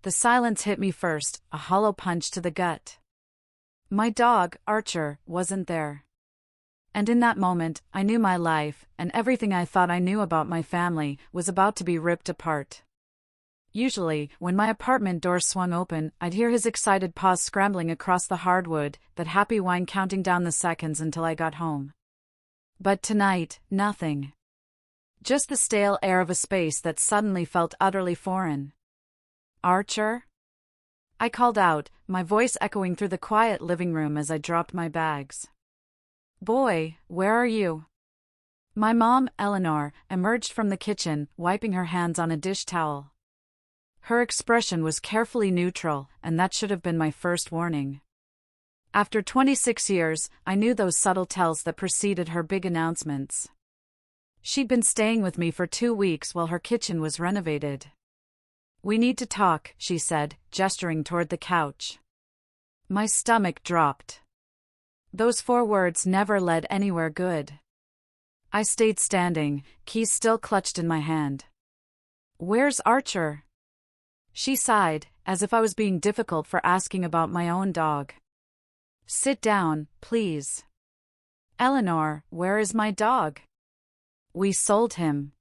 The silence hit me first, a hollow punch to the gut. My dog, Archer, wasn't there. And in that moment, I knew my life, and everything I thought I knew about my family, was about to be ripped apart. Usually, when my apartment door swung open, I'd hear his excited paws scrambling across the hardwood, that happy whine counting down the seconds until I got home. But tonight, nothing. Just the stale air of a space that suddenly felt utterly foreign. Archer? I called out, my voice echoing through the quiet living room as I dropped my bags. Boy, where are you? My mom, Eleanor, emerged from the kitchen, wiping her hands on a dish towel. Her expression was carefully neutral, and that should have been my first warning. After 26 years, I knew those subtle tells that preceded her big announcements. She'd been staying with me for 2 weeks while her kitchen was renovated. We need to talk, she said, gesturing toward the couch. My stomach dropped. Those 4 words never led anywhere good. I stayed standing, keys still clutched in my hand. Where's Archer? She sighed, as if I was being difficult for asking about my own dog. Sit down, please. Eleanor, where is my dog? We sold him.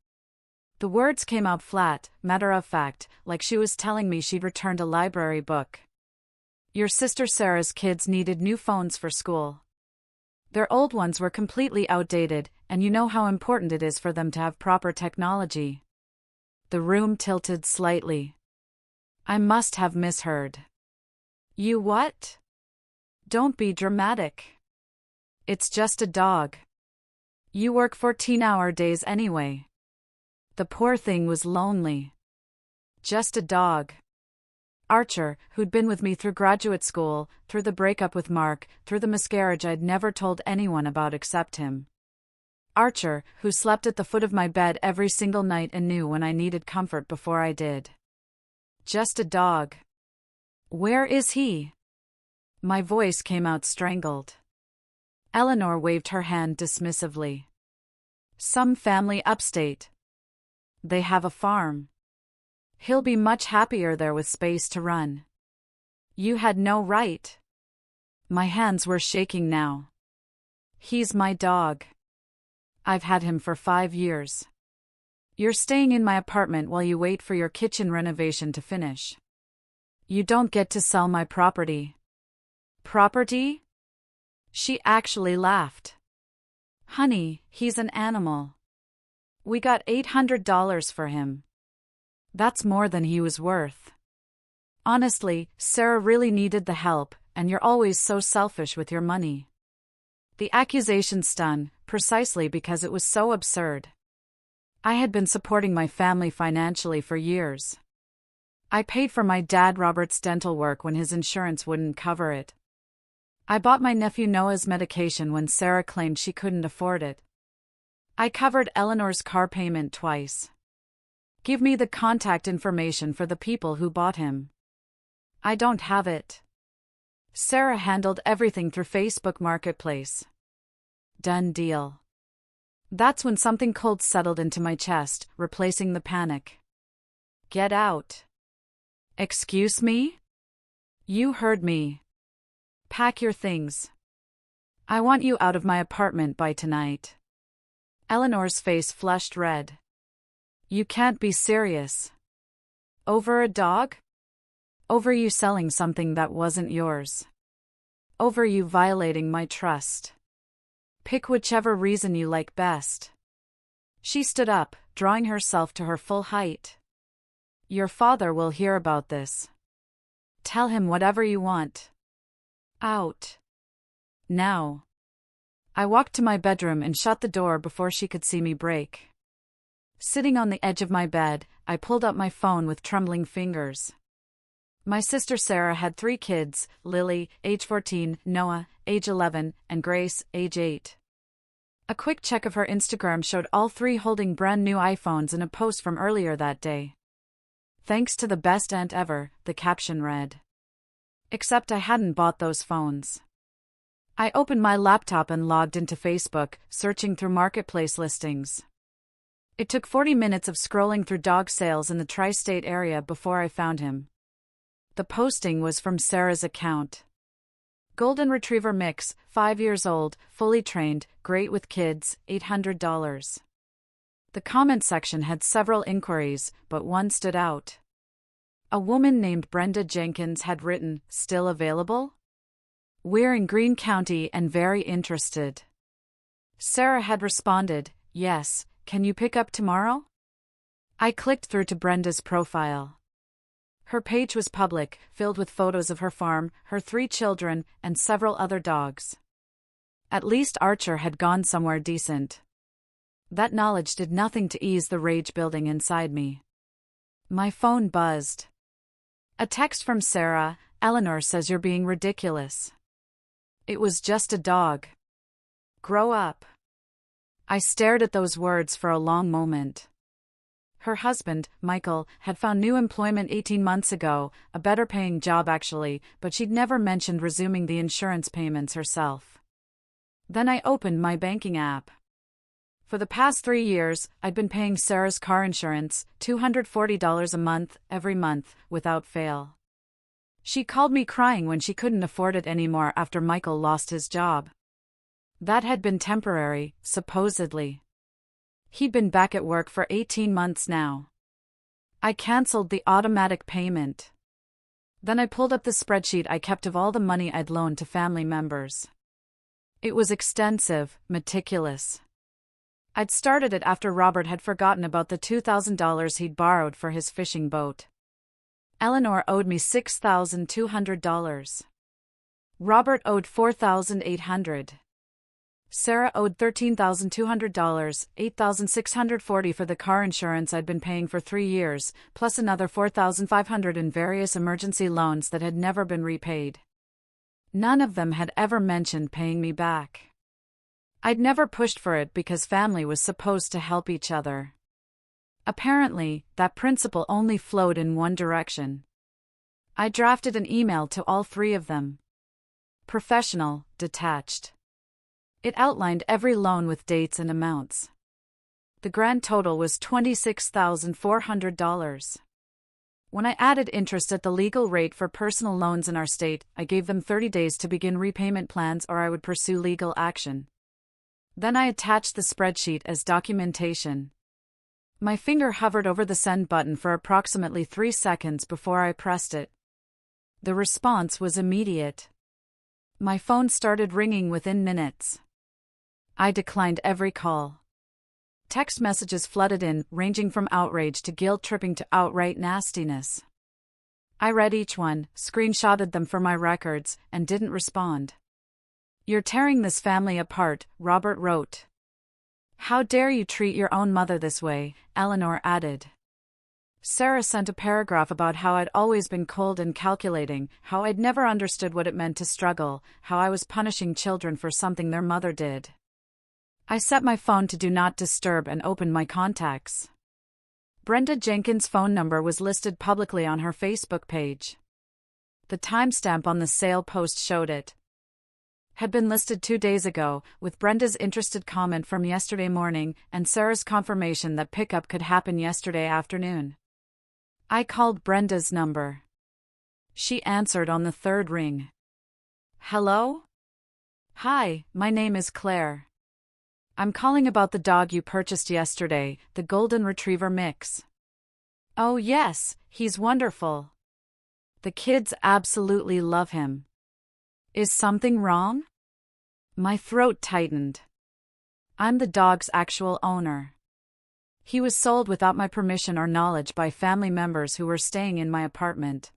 The words came out flat, matter-of-fact, like she was telling me she'd returned a library book. Your sister Sarah's kids needed new phones for school. Their old ones were completely outdated, and you know how important it is for them to have proper technology. The room tilted slightly. I must have misheard. You what? Don't be dramatic. It's just a dog. You work 14-hour days anyway. The poor thing was lonely. Just a dog. Archer, who'd been with me through graduate school, through the breakup with Mark, through the miscarriage I'd never told anyone about except him. Archer, who slept at the foot of my bed every single night and knew when I needed comfort before I did. Just a dog. Where is he? My voice came out strangled. Eleanor waved her hand dismissively. Some family upstate. They have a farm. He'll be much happier there with space to run. You had no right. My hands were shaking now. He's my dog. I've had him for 5 years. You're staying in my apartment while you wait for your kitchen renovation to finish. You don't get to sell my property. Property? She actually laughed. Honey, he's an animal. We got $800 for him. That's more than he was worth. Honestly, Sarah really needed the help, and you're always so selfish with your money. The accusation stung, precisely because it was so absurd. I had been supporting my family financially for years. I paid for my dad Robert's dental work when his insurance wouldn't cover it. I bought my nephew Noah's medication when Sarah claimed she couldn't afford it. I covered Eleanor's car payment twice. Give me the contact information for the people who bought him. I don't have it. Sarah handled everything through Facebook Marketplace. Done deal. That's when something cold settled into my chest, replacing the panic. Get out. Excuse me? You heard me. Pack your things. I want you out of my apartment by tonight. Eleanor's face flushed red. You can't be serious. Over a dog? Over you selling something that wasn't yours. Over you violating my trust. Pick whichever reason you like best. She stood up, drawing herself to her full height. Your father will hear about this. Tell him whatever you want. Out. Now. I walked to my bedroom and shut the door before she could see me break. Sitting on the edge of my bed, I pulled up my phone with trembling fingers. My sister Sarah had 3 kids, Lily, age 14, Noah, age 11, and Grace, age 8. A quick check of her Instagram showed all 3 holding brand new iPhones in a post from earlier that day. Thanks to the best aunt ever, the caption read. Except I hadn't bought those phones. I opened my laptop and logged into Facebook, searching through marketplace listings. It took 40 minutes of scrolling through dog sales in the tri-state area before I found him. The posting was from Sarah's account. Golden Retriever mix, 5 years old, fully trained, great with kids, $800. The comment section had several inquiries, but one stood out. A woman named Brenda Jenkins had written, "Still available? We're in Greene County and very interested." Sarah had responded, "Yes, can you pick up tomorrow?" I clicked through to Brenda's profile. Her page was public, filled with photos of her farm, her 3 children, and several other dogs. At least Archer had gone somewhere decent. That knowledge did nothing to ease the rage building inside me. My phone buzzed. A text from Sarah. "Eleanor says you're being ridiculous. It was just a dog. Grow up." I stared at those words for a long moment. Her husband, Michael, had found new employment 18 months ago, a better-paying job actually, but she'd never mentioned resuming the insurance payments herself. Then I opened my banking app. For the past 3 years, I'd been paying Sarah's car insurance, $240 a month, every month, without fail. She called me crying when she couldn't afford it anymore after Michael lost his job. That had been temporary, supposedly. He'd been back at work for 18 months now. I canceled the automatic payment. Then I pulled up the spreadsheet I kept of all the money I'd loaned to family members. It was extensive, meticulous. I'd started it after Robert had forgotten about the $2,000 he'd borrowed for his fishing boat. Eleanor owed me $6,200. Robert owed $4,800. Sarah owed $13,200, $8,640 for the car insurance I'd been paying for 3 years, plus another $4,500 in various emergency loans that had never been repaid. None of them had ever mentioned paying me back. I'd never pushed for it because family was supposed to help each other. Apparently, that principle only flowed in one direction. I drafted an email to all 3 of them. Professional, detached. It outlined every loan with dates and amounts. The grand total was $26,400. When I added interest at the legal rate for personal loans in our state, I gave them 30 days to begin repayment plans or I would pursue legal action. Then I attached the spreadsheet as documentation. My finger hovered over the send button for approximately 3 seconds before I pressed it. The response was immediate. My phone started ringing within minutes. I declined every call. Text messages flooded in, ranging from outrage to guilt-tripping to outright nastiness. I read each one, screenshotted them for my records, and didn't respond. "You're tearing this family apart," Robert wrote. "How dare you treat your own mother this way," Eleanor added. Sarah sent a paragraph about how I'd always been cold and calculating, how I'd never understood what it meant to struggle, how I was punishing children for something their mother did. I set my phone to Do Not Disturb and opened my contacts. Brenda Jenkins' phone number was listed publicly on her Facebook page. The timestamp on the sale post showed it had been listed 2 days ago, with Brenda's interested comment from yesterday morning and Sarah's confirmation that pickup could happen yesterday afternoon. I called Brenda's number. She answered on the 3rd ring. "Hello? Hi, my name is Claire. I'm calling about the dog you purchased yesterday, the Golden Retriever mix." "Oh yes, he's wonderful. The kids absolutely love him. Is something wrong?" My throat tightened. "I'm the dog's actual owner. He was sold without my permission or knowledge by family members who were staying in my apartment.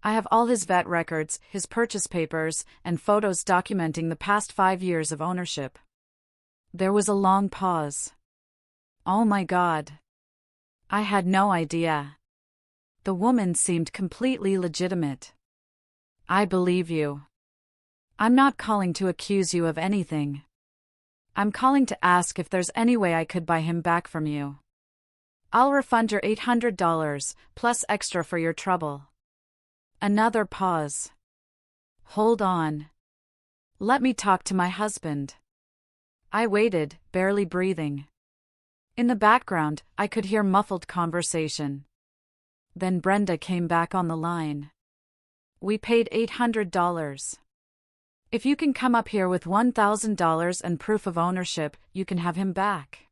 I have all his vet records, his purchase papers, and photos documenting the past 5 years of ownership." There was a long pause. Oh my God. I had no idea. The woman seemed completely legitimate. "I believe you. I'm not calling to accuse you of anything. I'm calling to ask if there's any way I could buy him back from you. I'll refund your $800, plus extra for your trouble." Another pause. "Hold on. Let me talk to my husband." I waited, barely breathing. In the background, I could hear muffled conversation. Then Brenda came back on the line. We paid $800. If you can come up here with $1,000 and proof of ownership, you can have him back.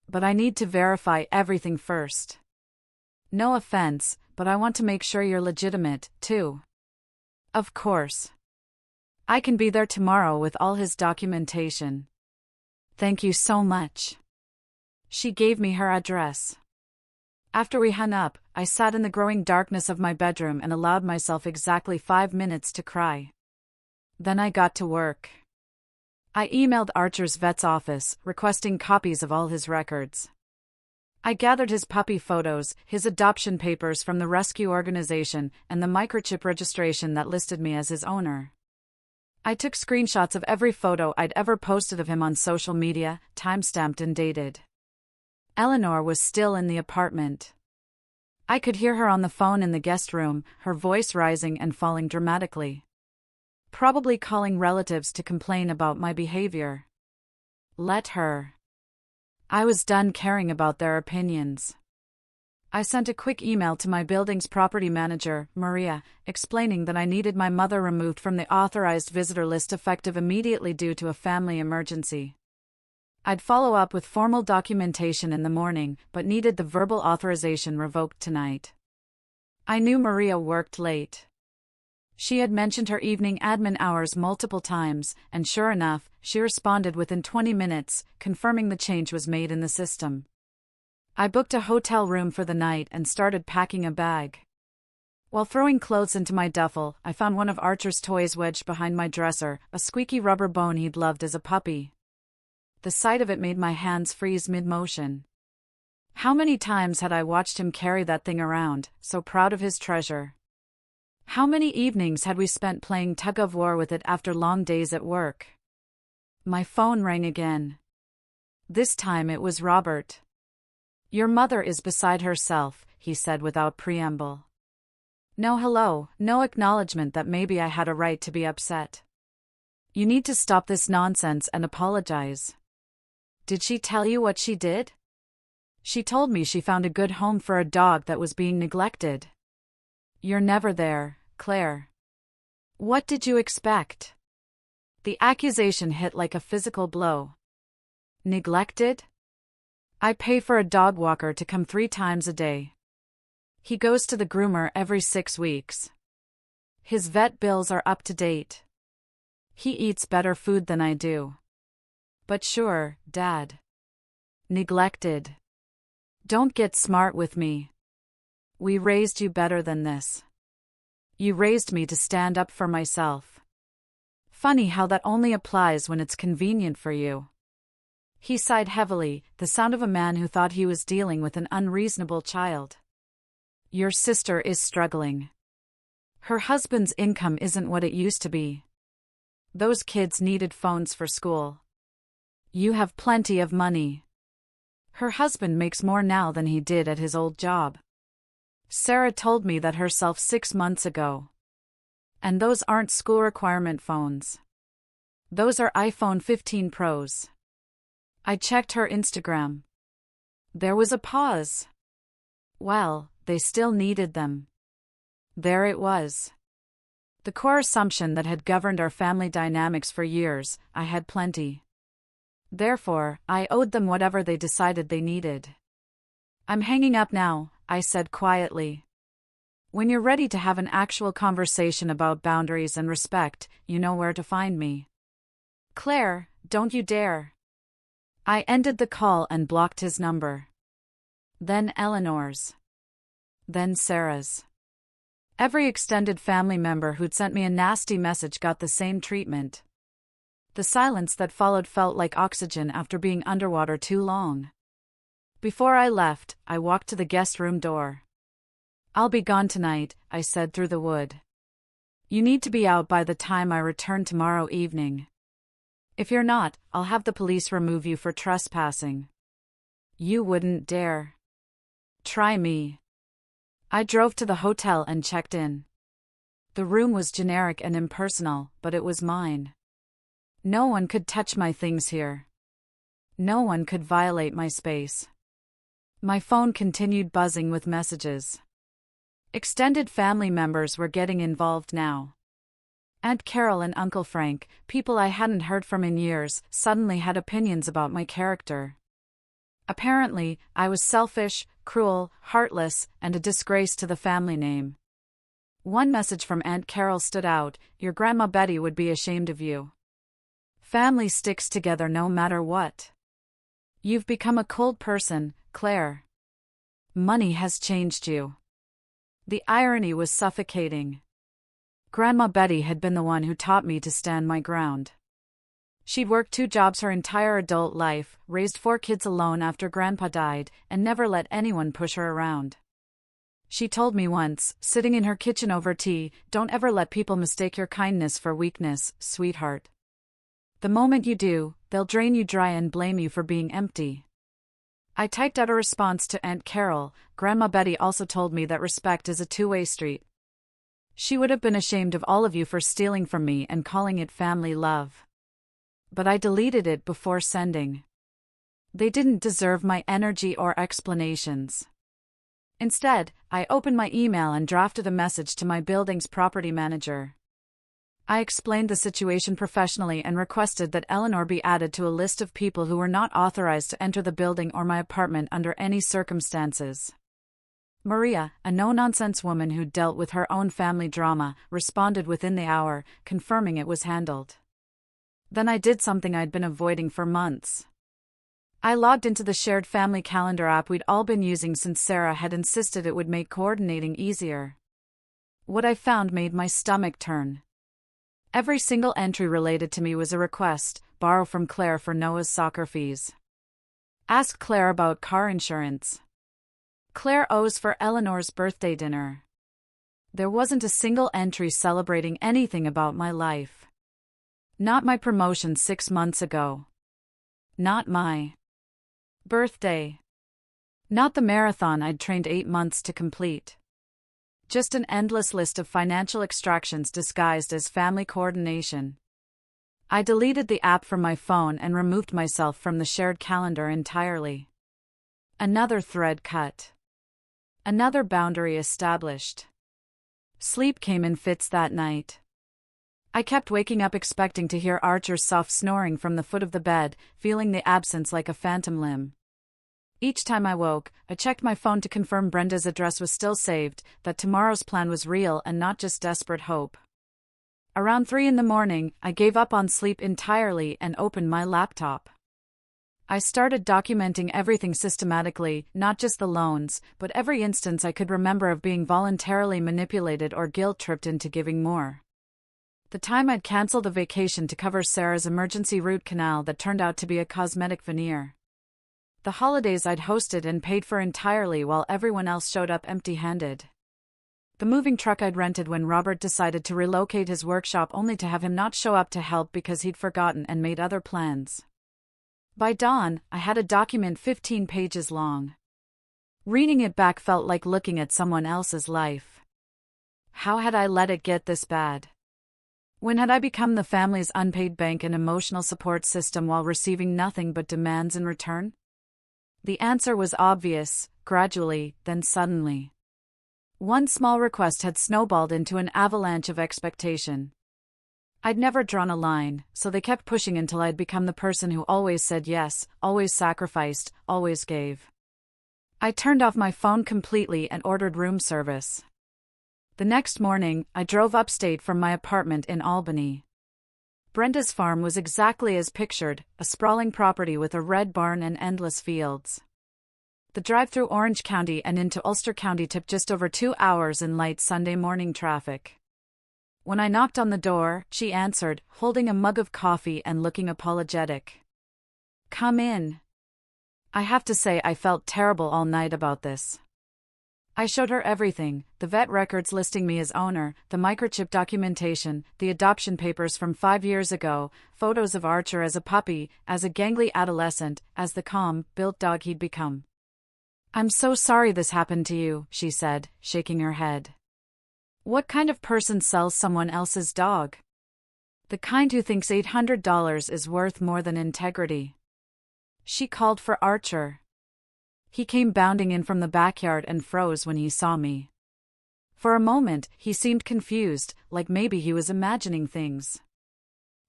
But I need to verify everything first. No offense, but I want to make sure you're legitimate, too. Of course. I can be there tomorrow with all his documentation. Thank you so much. She gave me her address. After we hung up, I sat in the growing darkness of my bedroom and allowed myself exactly 5 minutes to cry. Then I got to work. I emailed Archer's vet's office, requesting copies of all his records. I gathered his puppy photos, his adoption papers from the rescue organization, and the microchip registration that listed me as his owner. I took screenshots of every photo I'd ever posted of him on social media, timestamped and dated. Eleanor was still in the apartment. I could hear her on the phone in the guest room, her voice rising and falling dramatically. Probably calling relatives to complain about my behavior. Let her. I was done caring about their opinions. I sent a quick email to my building's property manager, Maria, explaining that I needed my mother removed from the authorized visitor list effective immediately due to a family emergency. I'd follow up with formal documentation in the morning, but needed the verbal authorization revoked tonight. I knew Maria worked late. She had mentioned her evening admin hours multiple times, and sure enough, she responded within 20 minutes, confirming the change was made in the system. I booked a hotel room for the night and started packing a bag. While throwing clothes into my duffel, I found one of Archer's toys wedged behind my dresser, a squeaky rubber bone he'd loved as a puppy. The sight of it made my hands freeze mid-motion. How many times had I watched him carry that thing around, so proud of his treasure? How many evenings had we spent playing tug-of-war with it after long days at work? My phone rang again. This time it was Robert. "Your mother is beside herself," he said without preamble. No hello, no acknowledgement that maybe I had a right to be upset. "You need to stop this nonsense and apologize." "Did she tell you what she did?" "She told me she found a good home for a dog that was being neglected." "You're never there, Claire." "What did you expect?" The accusation hit like a physical blow. "Neglected?" "I pay for a dog walker to come 3 times a day. He goes to the groomer every 6 weeks. His vet bills are up to date. He eats better food than I do." "But sure, Dad." "Neglected. Don't get smart with me. We raised you better than this. You raised me to stand up for myself. Funny how that only applies when it's convenient for you." He sighed heavily, the sound of a man who thought he was dealing with an unreasonable child. "Your sister is struggling. Her husband's income isn't what it used to be. Those kids needed phones for school. You have plenty of money. Her husband makes more now than he did at his old job. Sarah told me that herself 6 months ago. And those aren't school requirement phones. Those are iPhone 15 Pros." I checked her Instagram. There was a pause. Well, they still needed them. There it was. The core assumption that had governed our family dynamics for years: I had plenty. Therefore, I owed them whatever they decided they needed. "I'm hanging up now," I said quietly. "When you're ready to have an actual conversation about boundaries and respect, you know where to find me." "Claire, don't you dare." I ended the call and blocked his number. Then Eleanor's. Then Sarah's. Every extended family member who'd sent me a nasty message got the same treatment. The silence that followed felt like oxygen after being underwater too long. Before I left, I walked to the guest room door. "I'll be gone tonight," I said through the wood. "You need to be out by the time I return tomorrow evening. If you're not, I'll have the police remove you for trespassing." "You wouldn't dare." "Try me." I drove to the hotel and checked in. The room was generic and impersonal, but it was mine. No one could touch my things here. No one could violate my space. My phone continued buzzing with messages. Extended family members were getting involved now. Aunt Carol and Uncle Frank, people I hadn't heard from in years, suddenly had opinions about my character. Apparently, I was selfish, cruel, heartless, and a disgrace to the family name. One message from Aunt Carol stood out: "Your Grandma Betty would be ashamed of you. Family sticks together no matter what. You've become a cold person, Claire. Money has changed you." The irony was suffocating. Grandma Betty had been the one who taught me to stand my ground. She'd worked 2 jobs her entire adult life, raised 4 kids alone after Grandpa died, and never let anyone push her around. She told me once, sitting in her kitchen over tea, "Don't ever let people mistake your kindness for weakness, sweetheart. The moment you do, they'll drain you dry and blame you for being empty." I typed out a response to Aunt Carol. Grandma Betty also told me that respect is a two-way street. She would have been ashamed of all of you for stealing from me and calling it family love. But I deleted it before sending. They didn't deserve my energy or explanations. Instead, I opened my email and drafted a message to my building's property manager. I explained the situation professionally and requested that Eleanor be added to a list of people who were not authorized to enter the building or my apartment under any circumstances. Maria, a no-nonsense woman who dealt with her own family drama, responded within the hour, confirming it was handled. Then I did something I'd been avoiding for months. I logged into the shared family calendar app we'd all been using since Sarah had insisted it would make coordinating easier. What I found made my stomach turn. Every single entry related to me was a request: borrow from Claire for Noah's soccer fees. Ask Claire about car insurance. Claire owes for Eleanor's birthday dinner. There wasn't a single entry celebrating anything about my life. Not my promotion 6 months ago. Not my birthday. Not the marathon I'd trained 8 months to complete. Just an endless list of financial extractions disguised as family coordination. I deleted the app from my phone and removed myself from the shared calendar entirely. Another thread cut. Another boundary established. Sleep came in fits that night. I kept waking up expecting to hear Archer's soft snoring from the foot of the bed, feeling the absence like a phantom limb. Each time I woke, I checked my phone to confirm Brenda's address was still saved, that tomorrow's plan was real and not just desperate hope. Around 3 in the morning, I gave up on sleep entirely and opened my laptop. I started documenting everything systematically, not just the loans, but every instance I could remember of being voluntarily manipulated or guilt-tripped into giving more. The time I'd canceled a vacation to cover Sarah's emergency root canal that turned out to be a cosmetic veneer. The holidays I'd hosted and paid for entirely while everyone else showed up empty-handed. The moving truck I'd rented when Robert decided to relocate his workshop only to have him not show up to help because he'd forgotten and made other plans. By dawn, I had a document 15 pages long. Reading it back felt like looking at someone else's life. How had I let it get this bad? When had I become the family's unpaid bank and emotional support system while receiving nothing but demands in return? The answer was obvious, gradually, then suddenly. One small request had snowballed into an avalanche of expectation. I'd never drawn a line, so they kept pushing until I'd become the person who always said yes, always sacrificed, always gave. I turned off my phone completely and ordered room service. The next morning, I drove upstate from my apartment in Albany. Brenda's farm was exactly as pictured, a sprawling property with a red barn and endless fields. The drive through Orange County and into Ulster County took just over 2 hours in light Sunday morning traffic. When I knocked on the door, she answered, holding a mug of coffee and looking apologetic. "Come in." I have to say I felt terrible all night about this. I showed her everything: the vet records listing me as owner, the microchip documentation, the adoption papers from 5 years ago, photos of Archer as a puppy, as a gangly adolescent, as the calm, built dog he'd become. "I'm so sorry this happened to you," she said, shaking her head. "What kind of person sells someone else's dog? The kind who thinks $800 is worth more than integrity." She called for Archer. He came bounding in from the backyard and froze when he saw me. For a moment, he seemed confused, like maybe he was imagining things.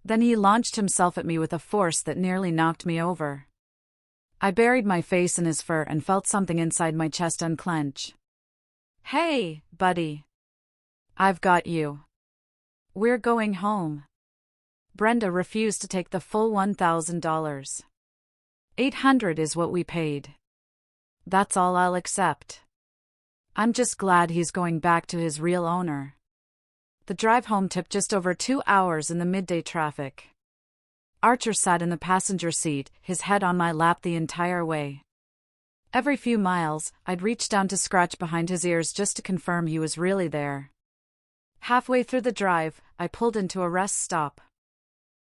Then he launched himself at me with a force that nearly knocked me over. I buried my face in his fur and felt something inside my chest unclench. "Hey, buddy. I've got you. We're going home." Brenda refused to take the full $1,000. $800 is what we paid. That's all I'll accept. I'm just glad he's going back to his real owner. The drive home took just over 2 hours in the midday traffic. Archer sat in the passenger seat, his head on my lap the entire way. Every few miles, I'd reach down to scratch behind his ears just to confirm he was really there. Halfway through the drive, I pulled into a rest stop.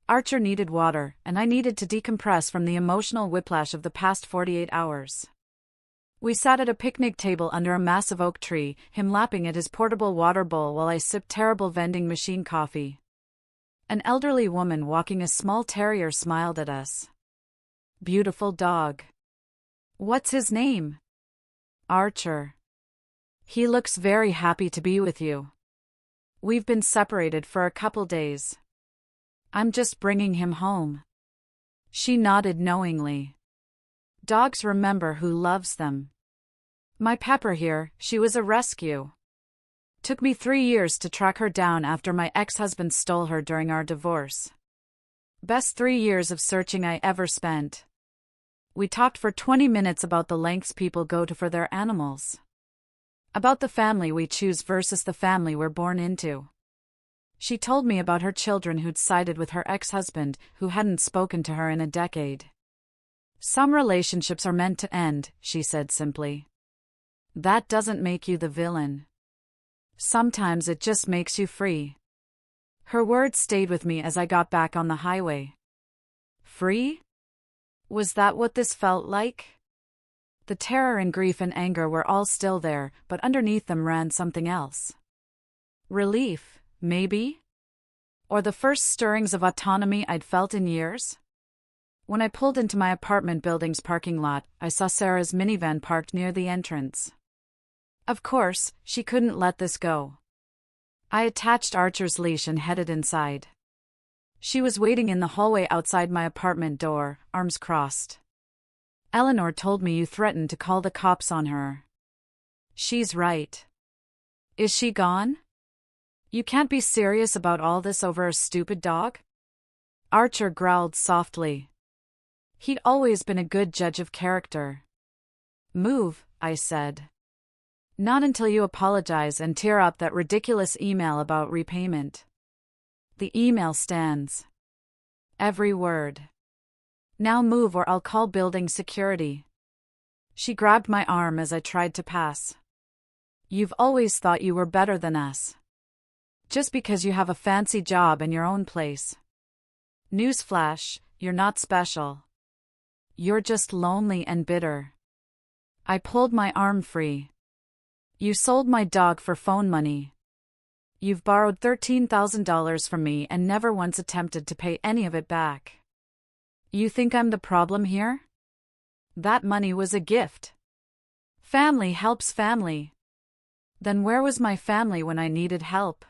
Archer needed water, and I needed to decompress from the emotional whiplash of the past 48 hours. We sat at a picnic table under a massive oak tree, him lapping at his portable water bowl while I sipped terrible vending machine coffee. An elderly woman walking a small terrier smiled at us. "Beautiful dog. What's his name?" "Archer. He looks very happy to be with you. We've been separated for a couple days. I'm just bringing him home." She nodded knowingly. Dogs remember who loves them. My Pepper here, she was a rescue. Took me 3 years to track her down after my ex-husband stole her during our divorce. Best 3 years of searching I ever spent. We talked for 20 minutes about the lengths people go to for their animals. About the family we choose versus the family we're born into. She told me about her children who'd sided with her ex-husband, who hadn't spoken to her in a decade. "Some relationships are meant to end," she said simply. "That doesn't make you the villain. Sometimes it just makes you free." Her words stayed with me as I got back on the highway. Free? Was that what this felt like? The terror and grief and anger were all still there, but underneath them ran something else. Relief, maybe? Or the first stirrings of autonomy I'd felt in years? When I pulled into my apartment building's parking lot, I saw Sarah's minivan parked near the entrance. Of course, she couldn't let this go. I attached Archer's leash and headed inside. She was waiting in the hallway outside my apartment door, arms crossed. "Eleanor told me you threatened to call the cops on her." "She's right." "Is she gone? You can't be serious about all this over a stupid dog?" Archer growled softly. He'd always been a good judge of character. "Move," I said. "Not until you apologize and tear up that ridiculous email about repayment." "The email stands. Every word. Now move or I'll call building security." She grabbed my arm as I tried to pass. "You've always thought you were better than us. Just because you have a fancy job and your own place. Newsflash, you're not special. You're just lonely and bitter." I pulled my arm free. "You sold my dog for phone money. You've borrowed $13,000 from me and never once attempted to pay any of it back. You think I'm the problem here? That money was a gift. Family helps family. Then where was my family when I needed help?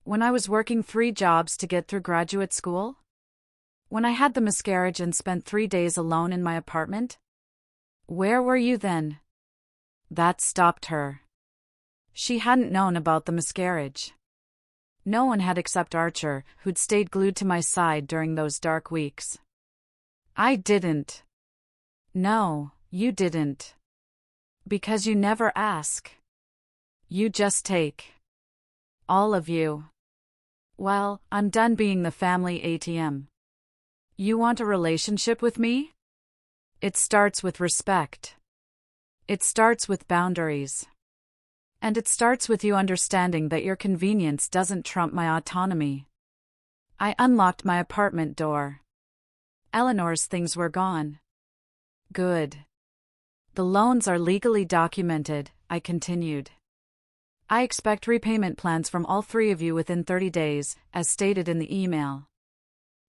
When I was working 3 jobs to get through graduate school? When I had the miscarriage and spent 3 days alone in my apartment? Where were you then?" That stopped her. She hadn't known about the miscarriage. No one had except Archer, who'd stayed glued to my side during those dark weeks. "I didn't." "No, you didn't. Because you never ask. You just take. All of you. Well, I'm done being the family ATM. You want a relationship with me? It starts with respect. It starts with boundaries. And it starts with you understanding that your convenience doesn't trump my autonomy." I unlocked my apartment door. Eleanor's things were gone. Good. "The loans are legally documented," I continued. "I expect repayment plans from all 3 of you within 30 days, as stated in the email.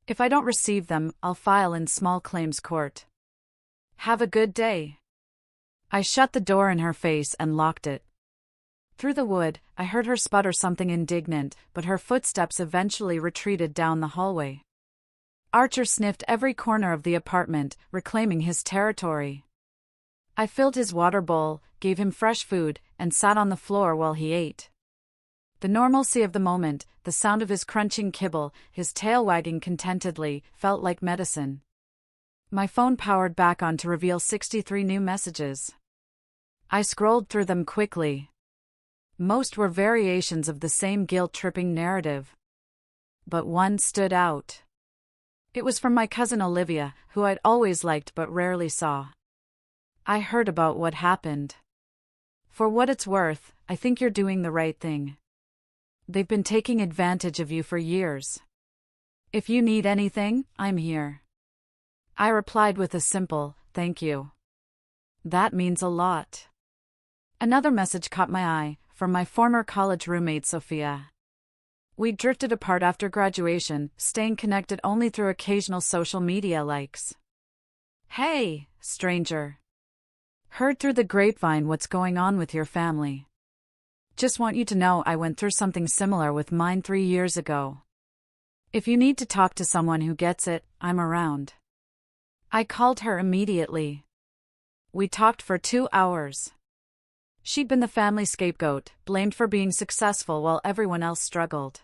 If I don't receive them, I'll file in small claims court. Have a good day." I shut the door in her face and locked it. Through the wood, I heard her sputter something indignant, but her footsteps eventually retreated down the hallway. Archer sniffed every corner of the apartment, reclaiming his territory. I filled his water bowl, gave him fresh food, and sat on the floor while he ate. The normalcy of the moment, the sound of his crunching kibble, his tail wagging contentedly, felt like medicine. My phone powered back on to reveal 63 new messages. I scrolled through them quickly. Most were variations of the same guilt-tripping narrative. But one stood out. It was from my cousin Olivia, who I'd always liked but rarely saw. I heard about what happened. For what it's worth, I think you're doing the right thing. They've been taking advantage of you for years. If you need anything, I'm here. I replied with a simple, thank you. That means a lot. Another message caught my eye, from my former college roommate Sophia. We drifted apart after graduation, staying connected only through occasional social media likes. Hey, stranger. Heard through the grapevine what's going on with your family. Just want you to know I went through something similar with mine 3 years ago. If you need to talk to someone who gets it, I'm around. I called her immediately. We talked for 2 hours. She'd been the family scapegoat, blamed for being successful while everyone else struggled.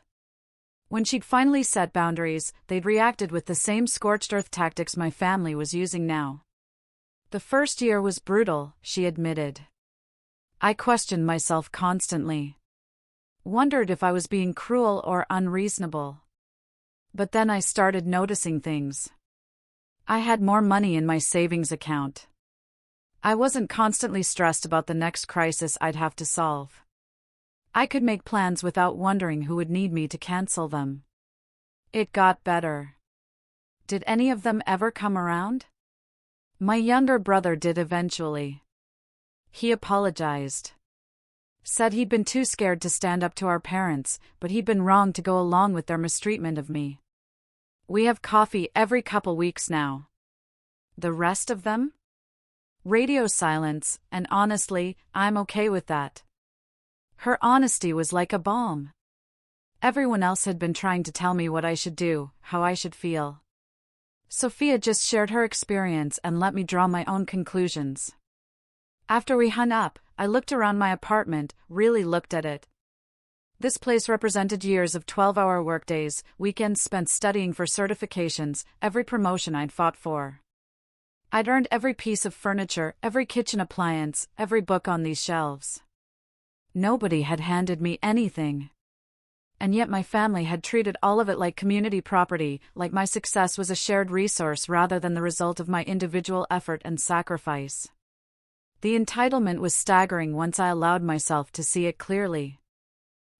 When she'd finally set boundaries, they'd reacted with the same scorched earth tactics my family was using now. The first year was brutal, she admitted. I questioned myself constantly. Wondered if I was being cruel or unreasonable. But then I started noticing things. I had more money in my savings account. I wasn't constantly stressed about the next crisis I'd have to solve. I could make plans without wondering who would need me to cancel them. It got better. Did any of them ever come around? My younger brother did eventually. He apologized. Said he'd been too scared to stand up to our parents, but he'd been wrong to go along with their mistreatment of me. We have coffee every couple weeks now. The rest of them? Radio silence, and honestly, I'm okay with that. Her honesty was like a balm. Everyone else had been trying to tell me what I should do, how I should feel. Sophia just shared her experience and let me draw my own conclusions. After we hung up, I looked around my apartment, really looked at it. This place represented years of 12-hour workdays, weekends spent studying for certifications, every promotion I'd fought for. I'd earned every piece of furniture, every kitchen appliance, every book on these shelves. Nobody had handed me anything. And yet my family had treated all of it like community property, like my success was a shared resource rather than the result of my individual effort and sacrifice. The entitlement was staggering once I allowed myself to see it clearly.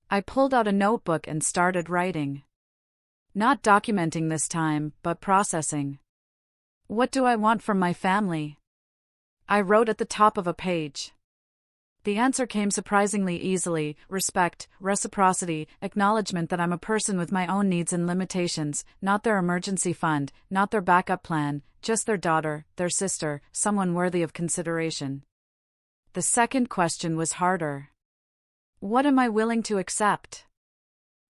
I pulled out a notebook and started writing. Not documenting this time, but processing. What do I want from my family? I wrote at the top of a page. The answer came surprisingly easily: respect, reciprocity, acknowledgement that I'm a person with my own needs and limitations, not their emergency fund, not their backup plan, just their daughter, their sister, someone worthy of consideration. The second question was harder. What am I willing to accept?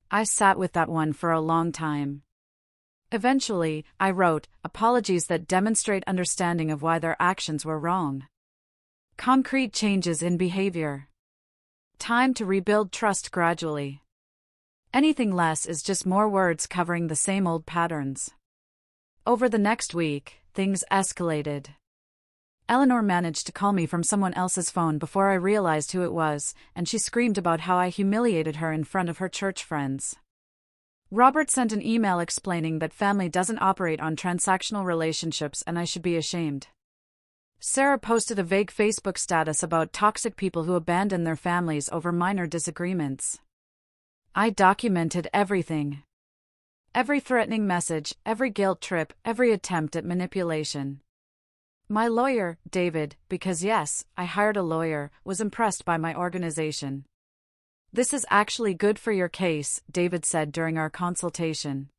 I sat with that one for a long time. Eventually, I wrote apologies that demonstrate understanding of why their actions were wrong. Concrete changes in behavior. Time to rebuild trust gradually. Anything less is just more words covering the same old patterns. Over the next week, things escalated. Eleanor managed to call me from someone else's phone before I realized who it was, and she screamed about how I humiliated her in front of her church friends. Robert sent an email explaining that family doesn't operate on transactional relationships and I should be ashamed. Sarah posted a vague Facebook status about toxic people who abandon their families over minor disagreements. I documented everything. Every threatening message, every guilt trip, every attempt at manipulation. My lawyer, David, because yes, I hired a lawyer, was impressed by my organization. This is actually good for your case, David said during our consultation.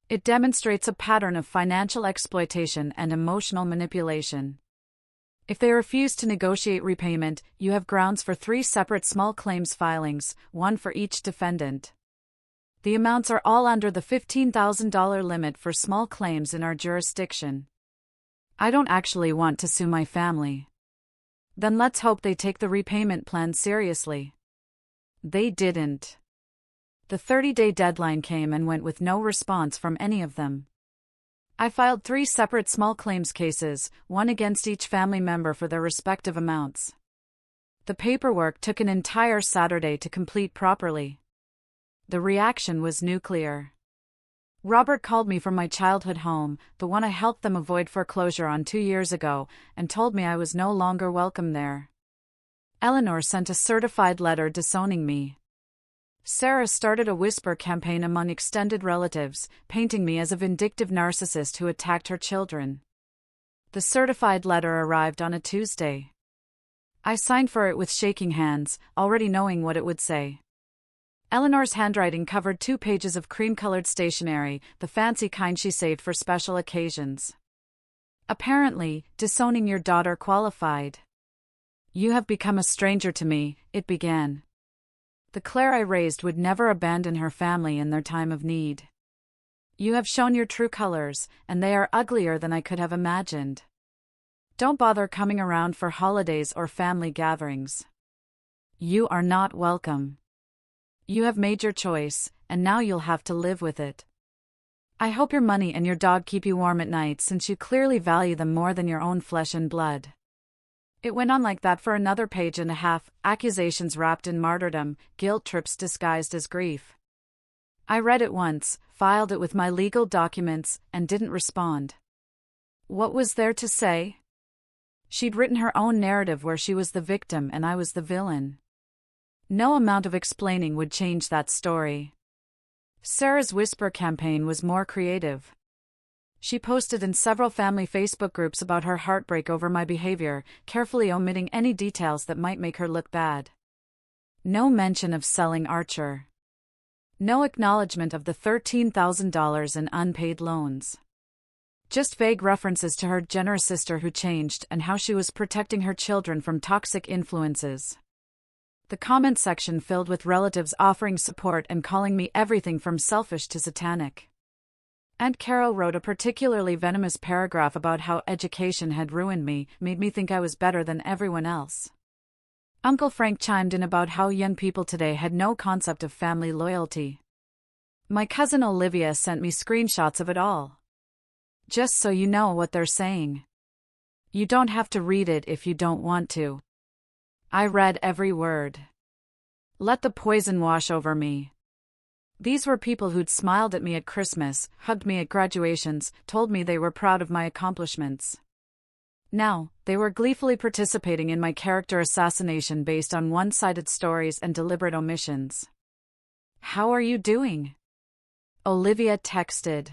It demonstrates a pattern of financial exploitation and emotional manipulation. If they refuse to negotiate repayment, you have grounds for 3 separate small claims filings, one for each defendant. The amounts are all under the $15,000 limit for small claims in our jurisdiction. I don't actually want to sue my family. Then let's hope they take the repayment plan seriously. They didn't. The 30-day deadline came and went with no response from any of them. I filed 3 separate small claims cases, one against each family member for their respective amounts. The paperwork took an entire Saturday to complete properly. The reaction was nuclear. Robert called me from my childhood home, the one I helped them avoid foreclosure on 2 years ago, and told me I was no longer welcome there. Eleanor sent a certified letter disowning me. Sarah started a whisper campaign among extended relatives, painting me as a vindictive narcissist who attacked her children. The certified letter arrived on a Tuesday. I signed for it with shaking hands, already knowing what it would say. Eleanor's handwriting covered 2 pages of cream-colored stationery, the fancy kind she saved for special occasions. Apparently, disowning your daughter qualified. You have become a stranger to me, it began. The Claire I raised would never abandon her family in their time of need. You have shown your true colors, and they are uglier than I could have imagined. Don't bother coming around for holidays or family gatherings. You are not welcome. You have made your choice, and now you'll have to live with it. I hope your money and your dog keep you warm at night since you clearly value them more than your own flesh and blood. It went on like that for another page and a half, accusations wrapped in martyrdom, guilt trips disguised as grief. I read it once, filed it with my legal documents, and didn't respond. What was there to say? She'd written her own narrative where she was the victim and I was the villain. No amount of explaining would change that story. Sarah's whisper campaign was more creative. She posted in several family Facebook groups about her heartbreak over my behavior, carefully omitting any details that might make her look bad. No mention of selling Archer. No acknowledgement of the $13,000 in unpaid loans. Just vague references to her generous sister who changed and how she was protecting her children from toxic influences. The comment section filled with relatives offering support and calling me everything from selfish to satanic. Aunt Carol wrote a particularly venomous paragraph about how education had ruined me, made me think I was better than everyone else. Uncle Frank chimed in about how young people today had no concept of family loyalty. My cousin Olivia sent me screenshots of it all. Just so you know what they're saying. You don't have to read it if you don't want to. I read every word. Let the poison wash over me. These were people who'd smiled at me at Christmas, hugged me at graduations, told me they were proud of my accomplishments. Now, they were gleefully participating in my character assassination based on one-sided stories and deliberate omissions. How are you doing? Olivia texted.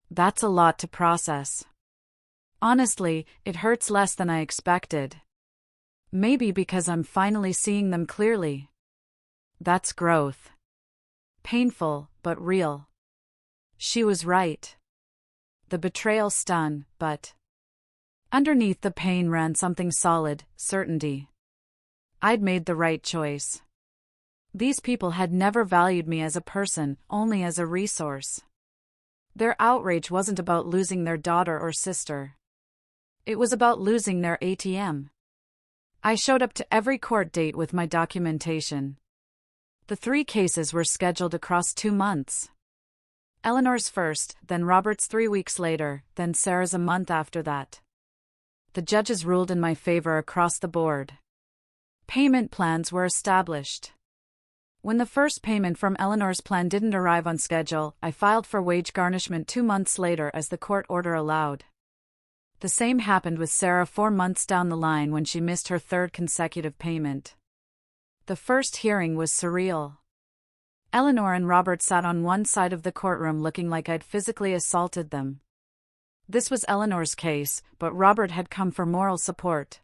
That's a lot to process. Honestly, it hurts less than I expected. Maybe because I'm finally seeing them clearly. That's growth. Painful, but real. She was right. The betrayal stung, but underneath the pain ran something solid, certainty. I'd made the right choice. These people had never valued me as a person, only as a resource. Their outrage wasn't about losing their daughter or sister. It was about losing their ATM. I showed up to every court date with my documentation. The 3 cases were scheduled across 2 months. Eleanor's first, then Robert's 3 weeks later, then Sarah's a month after that. The judges ruled in my favor across the board. Payment plans were established. When the first payment from Eleanor's plan didn't arrive on schedule, I filed for wage garnishment 2 months later as the court order allowed. The same happened with Sarah 4 months down the line when she missed her 3rd consecutive payment. The first hearing was surreal. Eleanor and Robert sat on one side of the courtroom looking like I'd physically assaulted them. This was Eleanor's case, but Robert had come for moral support.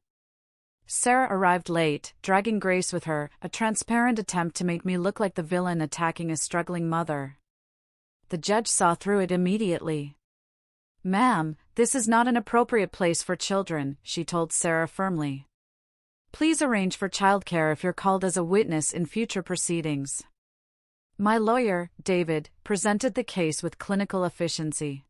Sarah arrived late, dragging Grace with her, a transparent attempt to make me look like the villain attacking a struggling mother. The judge saw through it immediately. "Ma'am, This is not an appropriate place for children, she told Sarah firmly. Please arrange for childcare if you're called as a witness in future proceedings. My lawyer, David, presented the case with clinical efficiency.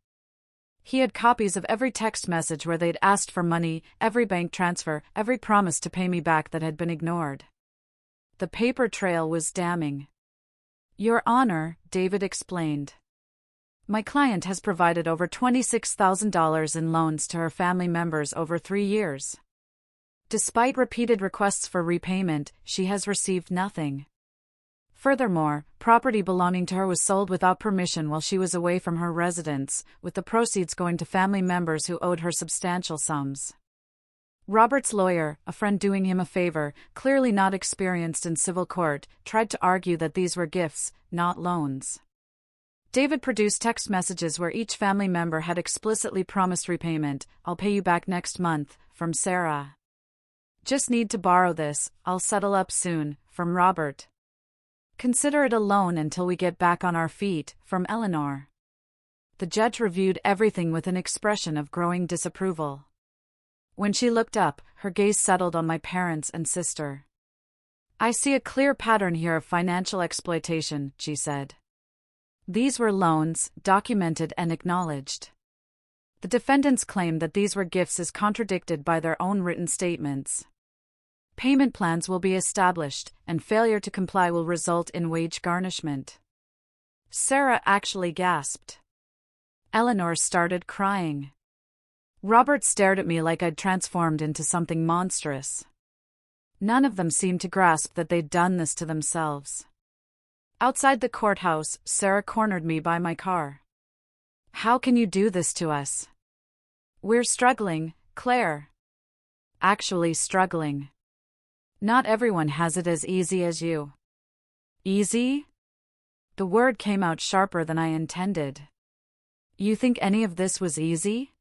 He had copies of every text message where they'd asked for money, every bank transfer, every promise to pay me back that had been ignored. The paper trail was damning. Your Honor, David explained. My client has provided over $26,000 in loans to her family members over 3 years. Despite repeated requests for repayment, she has received nothing. Furthermore, property belonging to her was sold without permission while she was away from her residence, with the proceeds going to family members who owed her substantial sums. Robert's lawyer, a friend doing him a favor, clearly not experienced in civil court, tried to argue that these were gifts, not loans. David produced text messages where each family member had explicitly promised repayment. I'll pay you back next month, from Sarah. Just need to borrow this, I'll settle up soon, from Robert. Consider it a loan until we get back on our feet, from Eleanor. The judge reviewed everything with an expression of growing disapproval. When she looked up, her gaze settled on my parents and sister. I see a clear pattern here of financial exploitation, she said. These were loans, documented and acknowledged. The defendants claim that these were gifts is contradicted by their own written statements. Payment plans will be established, and failure to comply will result in wage garnishment. Sarah actually gasped. Eleanor started crying. Robert stared at me like I'd transformed into something monstrous. None of them seemed to grasp that they'd done this to themselves. Outside the courthouse, Sarah cornered me by my car. How can you do this to us? We're struggling, Claire. Actually struggling. Not everyone has it as easy as you. Easy? The word came out sharper than I intended. You think any of this was easy?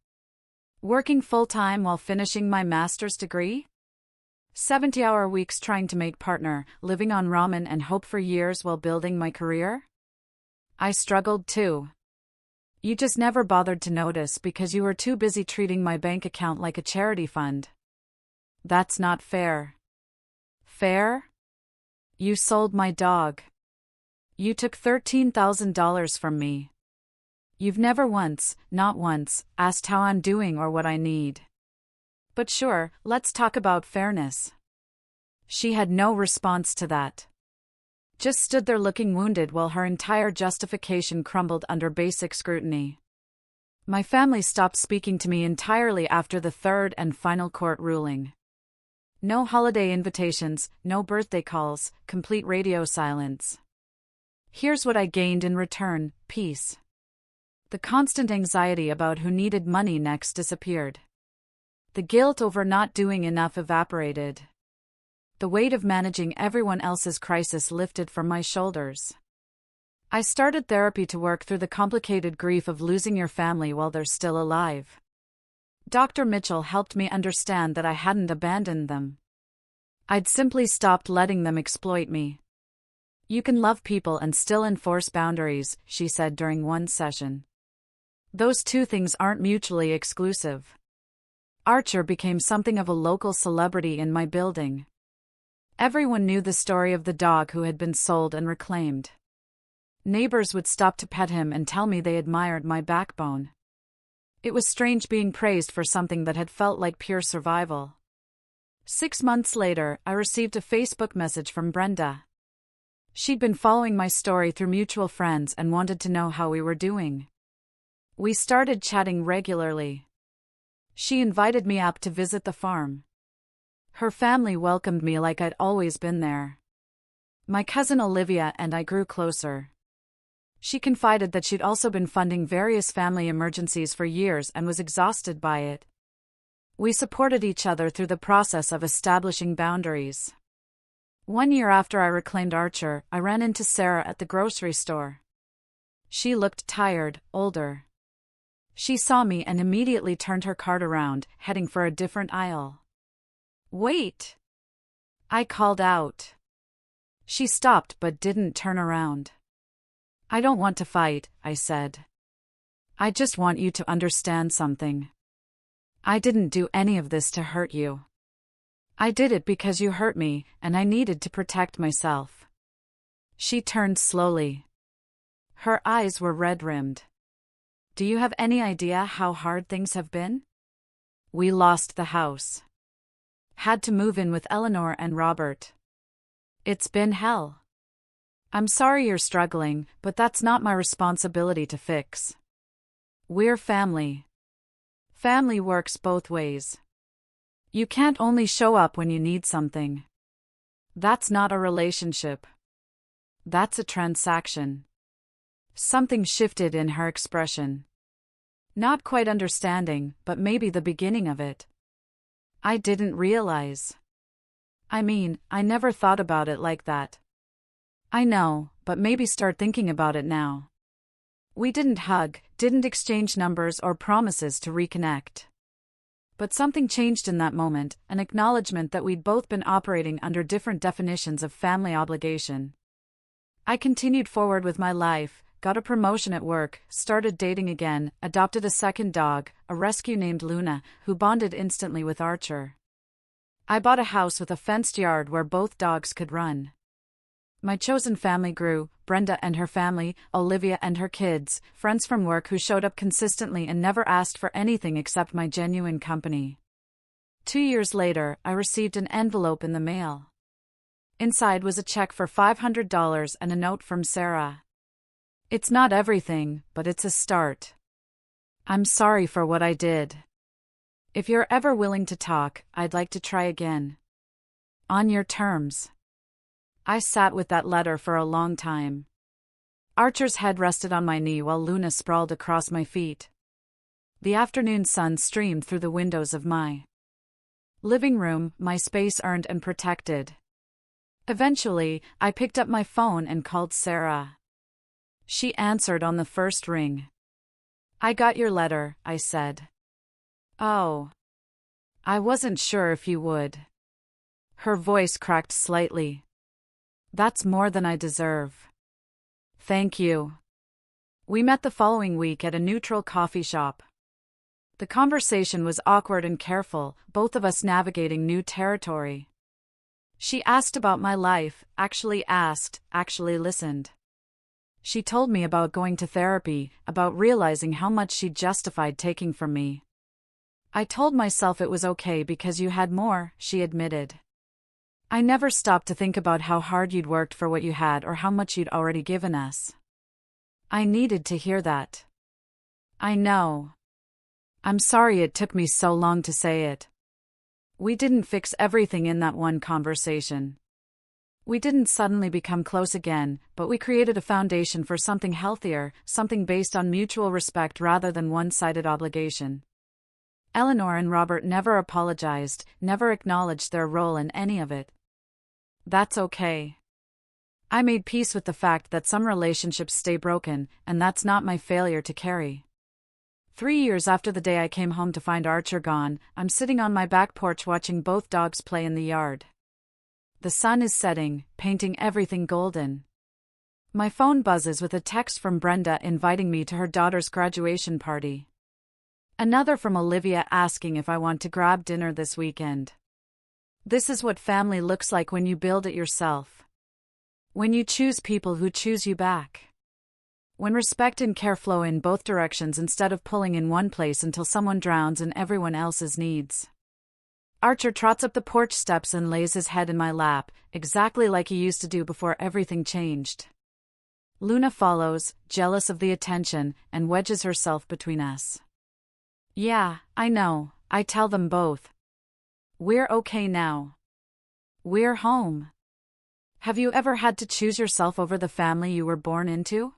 Working full-time while finishing my master's degree? 70-hour weeks trying to make partner, living on ramen and hope for years while building my career? I struggled too. You just never bothered to notice because you were too busy treating my bank account like a charity fund. That's not fair. Fair? You sold my dog. You took $13,000 from me. You've never once, not once, asked how I'm doing or what I need. But sure, let's talk about fairness. She had no response to that. Just stood there looking wounded while her entire justification crumbled under basic scrutiny. My family stopped speaking to me entirely after the third and final court ruling. No holiday invitations, no birthday calls, complete radio silence. Here's what I gained in return: peace. The constant anxiety about who needed money next disappeared. The guilt over not doing enough evaporated. The weight of managing everyone else's crisis lifted from my shoulders. I started therapy to work through the complicated grief of losing your family while they're still alive. Dr. Mitchell helped me understand that I hadn't abandoned them. I'd simply stopped letting them exploit me. You can love people and still enforce boundaries, she said during one session. Those two things aren't mutually exclusive. Archer became something of a local celebrity in my building. Everyone knew the story of the dog who had been sold and reclaimed. Neighbors would stop to pet him and tell me they admired my backbone. It was strange being praised for something that had felt like pure survival. 6 months later, I received a Facebook message from Brenda. She'd been following my story through mutual friends and wanted to know how we were doing. We started chatting regularly. She invited me up to visit the farm. Her family welcomed me like I'd always been there. My cousin Olivia and I grew closer. She confided that she'd also been funding various family emergencies for years and was exhausted by it. We supported each other through the process of establishing boundaries. 1 year after I reclaimed Archer, I ran into Sarah at the grocery store. She looked tired, older. She saw me and immediately turned her cart around, heading for a different aisle. Wait! I called out. She stopped but didn't turn around. I don't want to fight, I said. I just want you to understand something. I didn't do any of this to hurt you. I did it because you hurt me, and I needed to protect myself. She turned slowly. Her eyes were red-rimmed. Do you have any idea how hard things have been? We lost the house. Had to move in with Eleanor and Robert. It's been hell. I'm sorry you're struggling, but that's not my responsibility to fix. We're family. Family works both ways. You can't only show up when you need something. That's not a relationship. That's a transaction. Something shifted in her expression. Not quite understanding, but maybe the beginning of it. I didn't realize. I mean, I never thought about it like that. I know, but maybe start thinking about it now. We didn't hug, didn't exchange numbers or promises to reconnect. But something changed in that moment, an acknowledgement that we'd both been operating under different definitions of family obligation. I continued forward with my life, got a promotion at work, started dating again, adopted a second dog, a rescue named Luna, who bonded instantly with Archer. I bought a house with a fenced yard where both dogs could run. My chosen family grew, Brenda and her family, Olivia and her kids, friends from work who showed up consistently and never asked for anything except my genuine company. 2 years later, I received an envelope in the mail. Inside was a check for $500 and a note from Sarah. It's not everything, but it's a start. I'm sorry for what I did. If you're ever willing to talk, I'd like to try again. On your terms. I sat with that letter for a long time. Archer's head rested on my knee while Luna sprawled across my feet. The afternoon sun streamed through the windows of my living room, my space earned and protected. Eventually, I picked up my phone and called Sarah. She answered on the first ring. I got your letter, I said. Oh. I wasn't sure if you would. Her voice cracked slightly. That's more than I deserve. Thank you. We met the following week at a neutral coffee shop. The conversation was awkward and careful, both of us navigating new territory. She asked about my life, actually listened. She told me about going to therapy, about realizing how much she'd justified taking from me. I told myself it was okay because you had more, she admitted. I never stopped to think about how hard you'd worked for what you had or how much you'd already given us. I needed to hear that. I know. I'm sorry it took me so long to say it. We didn't fix everything in that one conversation. We didn't suddenly become close again, but we created a foundation for something healthier, something based on mutual respect rather than one-sided obligation. Eleanor and Robert never apologized, never acknowledged their role in any of it. That's okay. I made peace with the fact that some relationships stay broken, and that's not my failure to carry. 3 years after the day I came home to find Archer gone, I'm sitting on my back porch watching both dogs play in the yard. The sun is setting, painting everything golden. My phone buzzes with a text from Brenda inviting me to her daughter's graduation party. Another from Olivia asking if I want to grab dinner this weekend. This is what family looks like when you build it yourself. When you choose people who choose you back. When respect and care flow in both directions instead of pulling in one place until someone drowns in everyone else's needs. Archer trots up the porch steps and lays his head in my lap, exactly like he used to do before everything changed. Luna follows, jealous of the attention, and wedges herself between us. Yeah, I know, I tell them both. We're okay now. We're home. Have you ever had to choose yourself over the family you were born into?